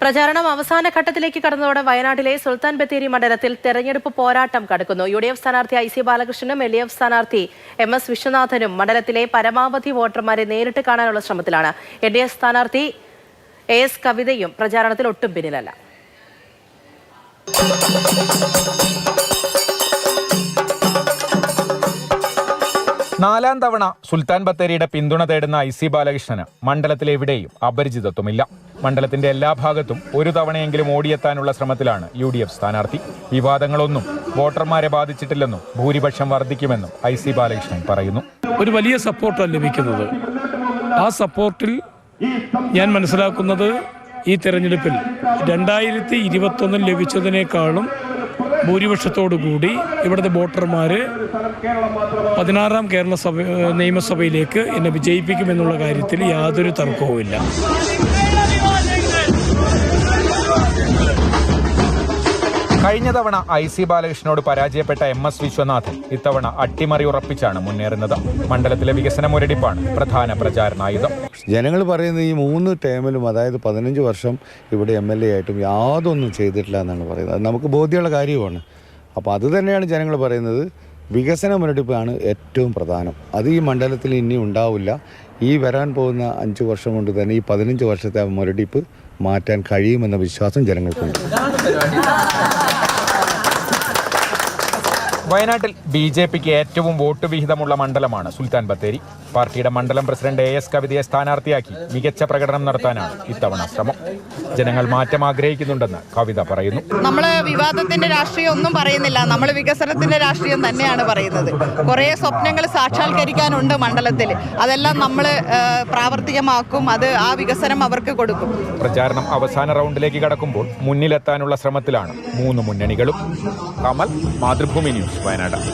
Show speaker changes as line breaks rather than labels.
പ്രചാരണം അവസാന ഘട്ടത്തിലേക്ക് കടന്നതോടെ വയനാട്ടിലെ സുൽത്താൻ ബത്തേരി മണ്ഡലത്തിൽ തെരഞ്ഞെടുപ്പ് പോരാട്ടം കടക്കുന്നു. UDF സ്ഥാനാർത്ഥി IC ബാലകൃഷ്ണനും LDF സ്ഥാനാർത്ഥി MS വിശ്വനാഥനും മണ്ഡലത്തിലെ പരമാവധി വോട്ടർമാരെ നേരിട്ട് കാണാനുള്ള ശ്രമത്തിലാണ്. LDF സ്ഥാനാർത്ഥി AS കവിതയും പ്രചാരണത്തിൽ ഒട്ടും പിന്നിലല്ല.
നാലാം തവണ സുൽത്താൻ ബത്തേരിയുടെ പിന്തുണ തേടുന്ന IC ബാലകൃഷ്ണന് മണ്ഡലത്തിലെവിടെയും അപരിചിതത്വമില്ല. മണ്ഡലത്തിന്റെ എല്ലാ ഭാഗത്തും ഒരു തവണയെങ്കിലും ഓടിയെത്താനുള്ള ശ്രമത്തിലാണ് UDF സ്ഥാനാർത്ഥി. വിവാദങ്ങളൊന്നും വോട്ടർമാരെ ബാധിച്ചിട്ടില്ലെന്നും ഭൂരിപക്ഷം വർദ്ധിക്കുമെന്നും IC ബാലകൃഷ്ണൻ പറയുന്നു.
ഒരു വലിയ സപ്പോർട്ടാണ് ലഭിക്കുന്നത്. ആ സപ്പോർട്ടിൽ ഞാൻ മനസ്സിലാക്കുന്നത് ഈ തെരഞ്ഞെടുപ്പിൽ 2021 ലഭിച്ചതിനേക്കാളും ഭൂരിപക്ഷത്തോടുകൂടി ഇവിടുത്തെ വോട്ടർമാർ 16ാം കേരള നിയമസഭയിലേക്ക് എന്നെ വിജയിപ്പിക്കുമെന്നുള്ള കാര്യത്തിൽ യാതൊരു തർക്കവുമില്ല.
കഴിഞ്ഞ തവണ IC ബാലകൃഷ്ണനോട് പരാജയപ്പെട്ട MS വിശ്വനാഥൻ ഇത്തവണ അട്ടിമറി ഉറപ്പിച്ചാണ് മുന്നേറുന്നത്. മണ്ഡലത്തിലെ വികസന മുരടിപ്പാണ് പ്രധാന പ്രചാരണായുധം.
ജനങ്ങൾ പറയുന്നത് ഈ 3 ടേമിലും, അതായത് 15 വർഷം ഇവിടെ MLA ആയിട്ടും യാതൊന്നും ചെയ്തിട്ടില്ല എന്നാണ് പറയുന്നത്. അത് നമുക്ക് ബോധ്യമുള്ള കാര്യമാണ്. അപ്പോൾ അത് തന്നെയാണ് ജനങ്ങൾ പറയുന്നത്. വികസന മുരടിപ്പാണ് ഏറ്റവും പ്രധാനം. അത് ഈ മണ്ഡലത്തിൽ ഇനി ഉണ്ടാവില്ല. ഈ വരാൻ പോകുന്ന 5 വർഷം കൊണ്ട് തന്നെ ഈ 15 വർഷത്തെ മുരടിപ്പ് മാറ്റാൻ കഴിയുമെന്ന വിശ്വാസം ജനങ്ങൾക്കുണ്ട്.
വയനാട്ടിൽ BJPക്ക് ഏറ്റവും വോട്ട് വിഹിതമുള്ള മണ്ഡലമാണ് സുൽത്താൻ ബത്തേരി. പാർട്ടിയുടെ മണ്ഡലം പ്രസിഡന്റ് AS കവിതയെ സ്ഥാനാർത്ഥിയാക്കി മികച്ച പ്രകടനം നടത്താനാണ് ഇത്തവണ ശ്രമം. ജനങ്ങൾ മാറ്റം ആഗ്രഹിക്കുന്നുണ്ടെന്ന് കവിത പറയുന്നു.
നമ്മൾ വിവാദത്തിന്റെ രാഷ്ട്രീയം ഒന്നും പറയുന്നില്ല. നമ്മൾ വികസനത്തിന്റെ രാഷ്ട്രീയം തന്നെയാണ് പറയുന്നത്. കുറേ സ്വപ്നങ്ങൾ സാക്ഷാത്കരിക്കാനുണ്ട് മണ്ഡലത്തിൽ. അതെല്ലാം നമ്മൾ പ്രാവർത്തികമാക്കും. അത് ആ വികസനം അവർക്ക് കൊടുക്കും.
പ്രചാരണം അവസാന റൗണ്ടിലേക്ക് കടക്കുമ്പോൾ മുന്നിലെത്താനുള്ള ശ്രമത്തിലാണ് 3 മുന്നണികളും. കമൽ, മാതൃഭൂമി ന്യൂസ്, വയനാട്.